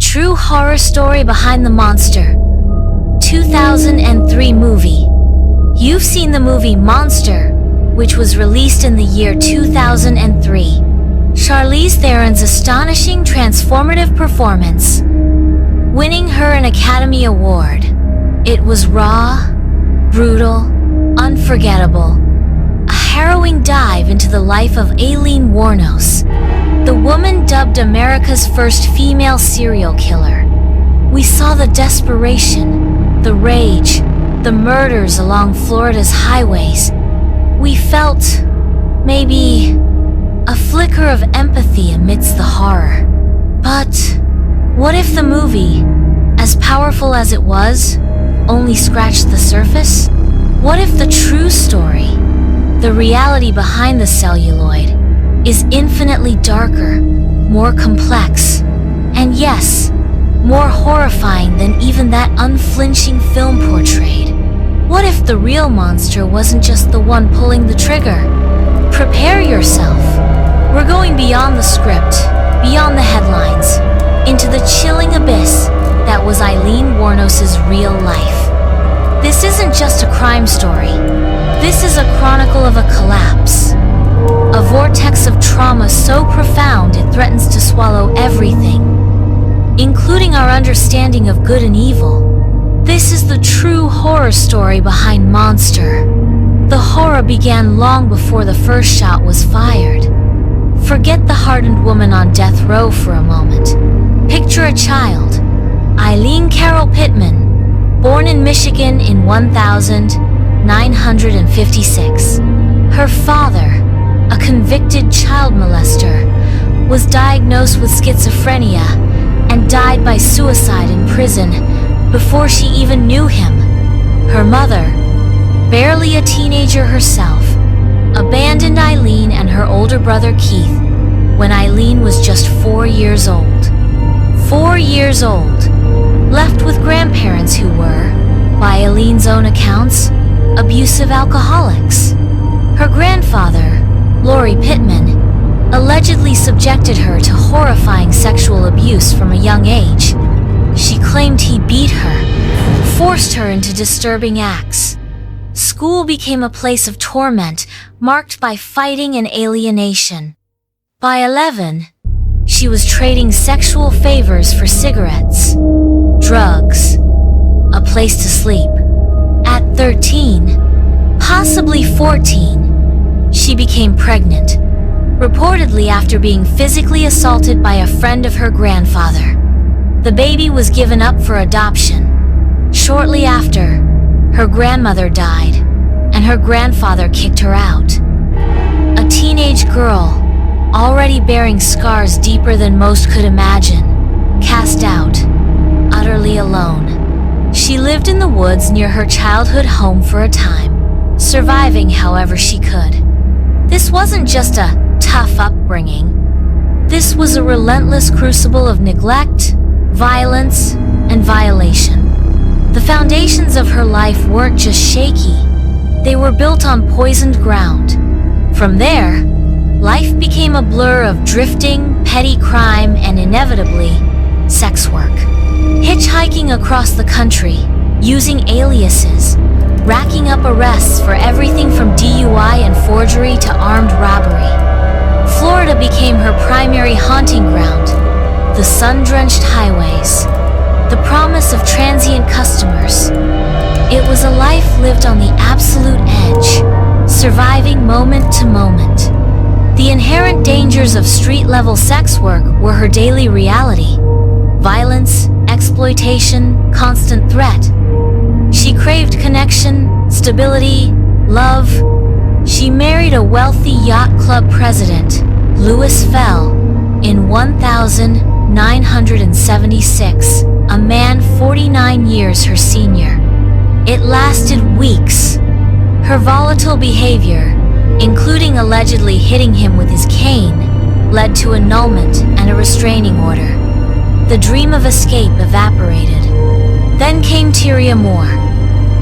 true horror story behind the monster. 2003 movie. You've seen the movie Monster, which was released in the year 2003. Charlize Theron's astonishing transformative performance, winning her an Academy Award. It was raw, brutal, unforgettable. A harrowing dive into the life of Aileen Wuornos, the woman dubbed America's first female serial killer. We saw the desperation, the rage, the murders along Florida's highways. We felt, maybe, a flicker of empathy amidst the horror. But what if the movie, as powerful as it was, only scratched the surface? What if the true story, the reality behind the celluloid, is infinitely darker, more complex, and yes, more horrifying than even that unflinching film portrayed? What if the real monster wasn't just the one pulling the trigger? Prepare yourself. We're going beyond the script, beyond the headlines, into the chilling abyss that was Aileen Wuornos' real life. This isn't just a crime story. This is a chronicle of a collapse. A vortex of trauma so profound it threatens to swallow everything, including our understanding of good and evil. This is the true horror story behind Monster. The horror began long before the first shot was fired. Forget the hardened woman on death row for a moment. Picture a child, Eileen Carol Pittman, born in Michigan in 1956. Her father, a convicted child molester, was diagnosed with schizophrenia and died by suicide in prison before she even knew him. Her mother, barely a teenager herself, abandoned Eileen and her older brother Keith when Eileen was just 4 years old. 4 years old, left with grandparents who were, by Eileen's own accounts, abusive alcoholics. Her grandfather, Laurie Pittman, allegedly subjected her to horrifying sexual abuse from a young age. She claimed he beat her, forced her into disturbing acts. School became a place of torment, marked by fighting and alienation. By 11, she was trading sexual favors for cigarettes, drugs, a place to sleep. At 13, possibly 14, she became pregnant, reportedly after being physically assaulted by a friend of her grandfather. The baby was given up for adoption. Shortly after, her grandmother died, and her grandfather kicked her out. A teenage girl, already bearing scars deeper than most could imagine, cast out, utterly alone. She lived in the woods near her childhood home for a time, surviving however she could. This wasn't just a tough upbringing. This was a relentless crucible of neglect, violence, and violation. The foundations of her life weren't just shaky, they were built on poisoned ground. From there, life became a blur of drifting, petty crime, and inevitably, sex work. Hitchhiking across the country, using aliases, racking up arrests for everything from DUI and forgery to armed robbery. Florida became her primary haunting ground. The sun-drenched highways, the promise of transient customers. It was a life lived on the absolute edge, surviving moment to moment. The inherent dangers of street-level sex work were her daily reality. Violence, exploitation, constant threat. She craved connection, stability, love. She married a wealthy yacht club president, Louis Fell, in 1976, a man 49 years her senior. It lasted weeks. Her volatile behavior, including allegedly hitting him with his cane, led to annulment and a restraining order. The dream of escape evaporated. Then came Tyria Moore.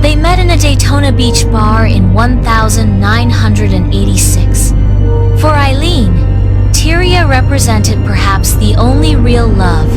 They met in a Daytona Beach bar in 1986. For Aileen, Tyria represented perhaps the only real love,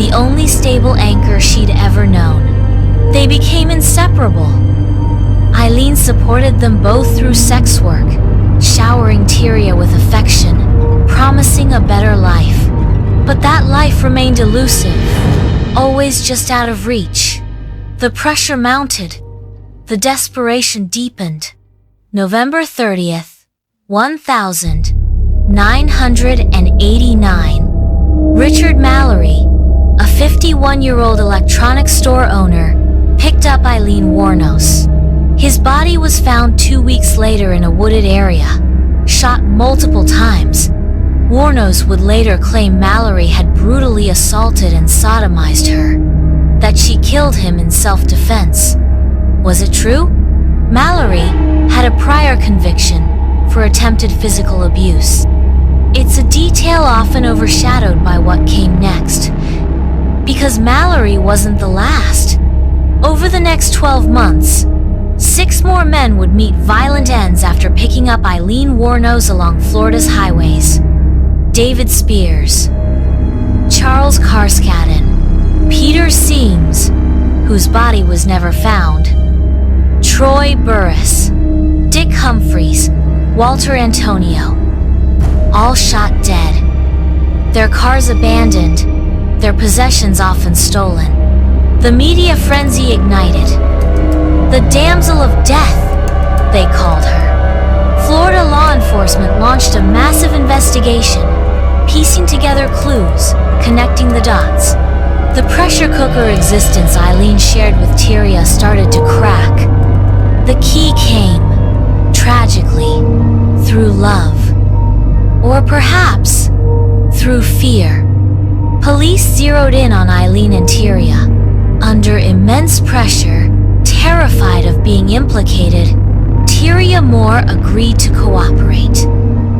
the only stable anchor she'd ever known. They became inseparable. Aileen supported them both through sex work, showering Tyria with affection, promising a better life. But that life remained elusive, always just out of reach. The pressure mounted. The desperation deepened. November 30th, 1989. Richard Mallory, a 51-year-old electronics store owner, picked up Aileen Wuornos. His body was found 2 weeks later in a wooded area, shot multiple times. Wuornos would later claim Mallory had brutally assaulted and sodomized her, that she killed him in self-defense. Was it true? Mallory had a prior conviction for attempted physical abuse. It's a detail often overshadowed by what came next, because Mallory wasn't the last. Over the next 12 months, 6 more men would meet violent ends after picking up Aileen Wuornos along Florida's highways. David Spears, Charles Carskaddon, Peter Seams, whose body was never found, Troy Burris, Dick Humphreys, Walter Antonio, all shot dead. Their cars abandoned, their possessions often stolen. The media frenzy ignited. The Damsel of Death, they called her. Florida law enforcement launched a massive investigation, piecing together clues, connecting the dots. The pressure cooker existence Aileen shared with Tyria started to crack. The key came, tragically, through love. Or perhaps, through fear. Police zeroed in on Aileen and Tyria. Under immense pressure, terrified of being implicated, Tyria Moore agreed to cooperate.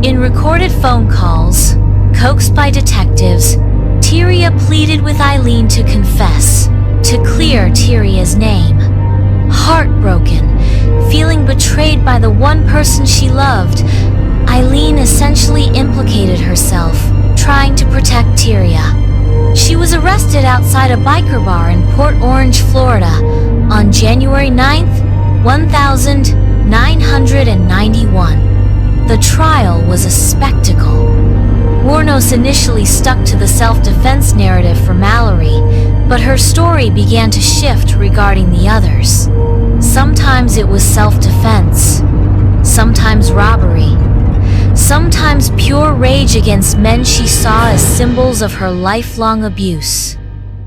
In recorded phone calls, coaxed by detectives, Tyria pleaded with Aileen to confess, to clear Tyria's name. Heartbroken, feeling betrayed by the one person she loved, Aileen essentially implicated herself, trying to protect Tyria. She was arrested outside a biker bar in Port Orange, Florida, on January 9th, 1991. The trial was a spectacle. Wuornos initially stuck to the self-defense narrative for Mallory, but her story began to shift regarding the others. Sometimes it was self-defense, sometimes robbery, sometimes pure rage against men she saw as symbols of her lifelong abuse.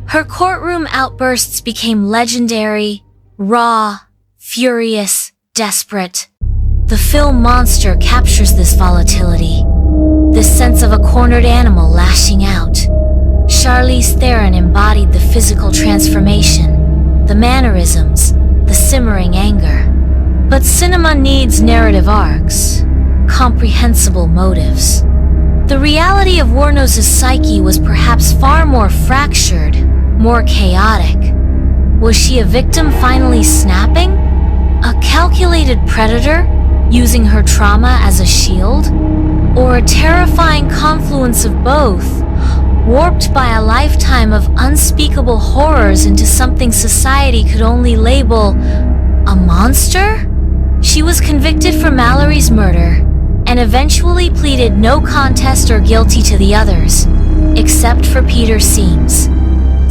Her courtroom outbursts became legendary, raw, furious, desperate. The film Monster captures this volatility, this sense of a cornered animal lashing out. Charlize Theron embodied the physical transformation, the mannerisms, the simmering anger. But cinema needs narrative arcs, comprehensible motives. The reality of Wuornos' psyche was perhaps far more fractured, more chaotic. Was she a victim finally snapping? A calculated predator, using her trauma as a shield? Or a terrifying confluence of both, warped by a lifetime of unspeakable horrors into something society could only label a monster? She was convicted for Mallory's murder, and eventually pleaded no contest or guilty to the others, except for Peter Seams.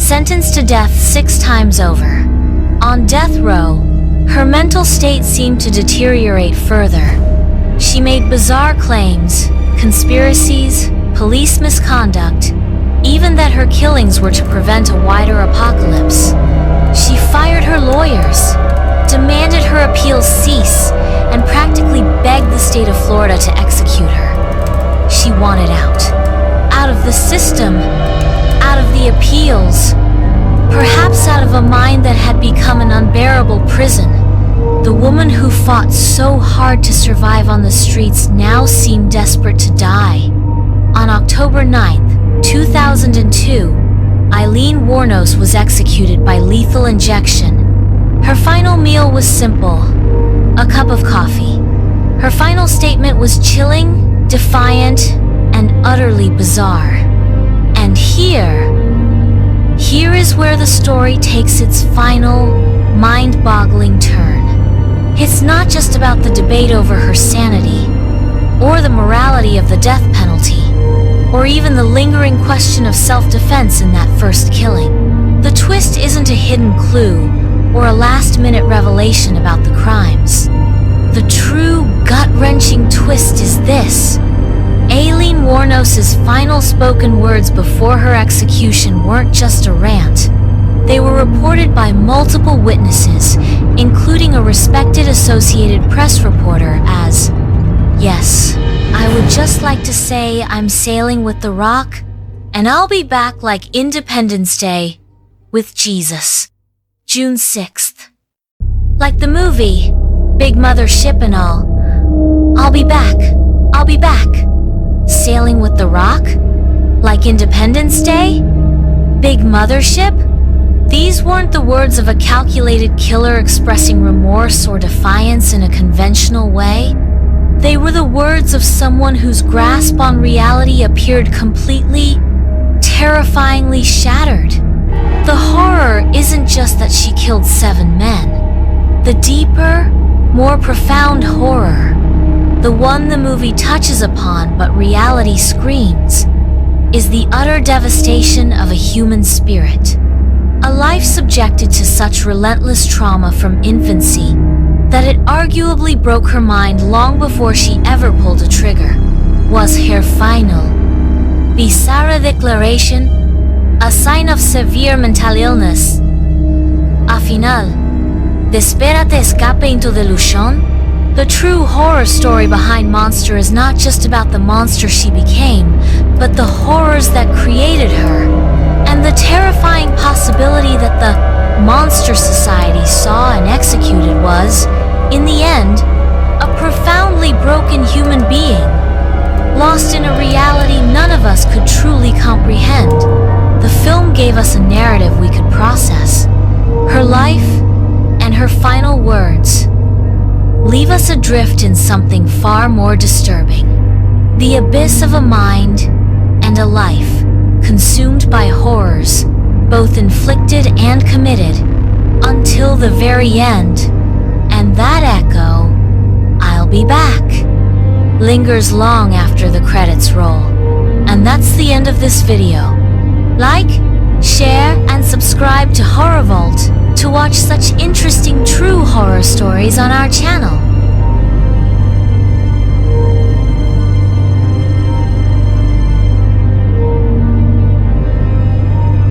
Sentenced to death 6 times over. On death row, her mental state seemed to deteriorate further. She made bizarre claims, conspiracies, police misconduct, even that her killings were to prevent a wider apocalypse. She fired her lawyers, demanded her appeals cease, and practically begged the state of Florida to execute her. She wanted out. Out of the system, out of the appeals, perhaps out of a mind that had become an unbearable prison. The woman who fought so hard to survive on the streets now seemed desperate to die. On October 9th, 2002, Aileen Wuornos was executed by lethal injection. Her final meal was simple, a cup of coffee. Her final statement was chilling, defiant, and utterly bizarre. And here, is where the story takes its final, mind-boggling turn. It's not just about the debate over her sanity, or the morality of the death penalty, or even the lingering question of self-defense in that first killing. The twist isn't a hidden clue or a last-minute revelation about the crimes. The true, gut-wrenching twist is this. Aileen Wuornos' final spoken words before her execution weren't just a rant. They were reported by multiple witnesses, including a respected Associated Press reporter as, "Yes, I would just like to say I'm sailing with the Rock, and I'll be back like Independence Day with Jesus, June 6th. Like the movie, Big Mother Ship and all. I'll be back. I'll be back. Sailing with the Rock? Like Independence Day? Big Mothership?" These weren't the words of a calculated killer expressing remorse or defiance in a conventional way. They were the words of someone whose grasp on reality appeared completely, terrifyingly shattered. The horror isn't just that she killed 7 men. The deeper, more profound horror, the one the movie touches upon but reality screams, is the utter devastation of a human spirit. A life subjected to such relentless trauma from infancy that it arguably broke her mind long before she ever pulled a trigger, was her final, bizarre declaration, a sign of severe mental illness. A final, ¿de espérate escape into delusión? The true horror story behind Monster is not just about the monster she became, but the horrors that created her, and the terrifying possibility that the monster society saw and executed was, in the end, a profoundly broken human being, lost in a reality none of us could truly comprehend. The film gave us a narrative we could process. Her life and her final words leave us adrift in something far more disturbing. The abyss of a mind and a life consumed by horrors, both inflicted and committed, until the very end. And that echo, "I'll be back," lingers long after the credits roll. And that's the end of this video. Like, share, and subscribe to Horror Vault to watch such interesting true horror stories on our channel.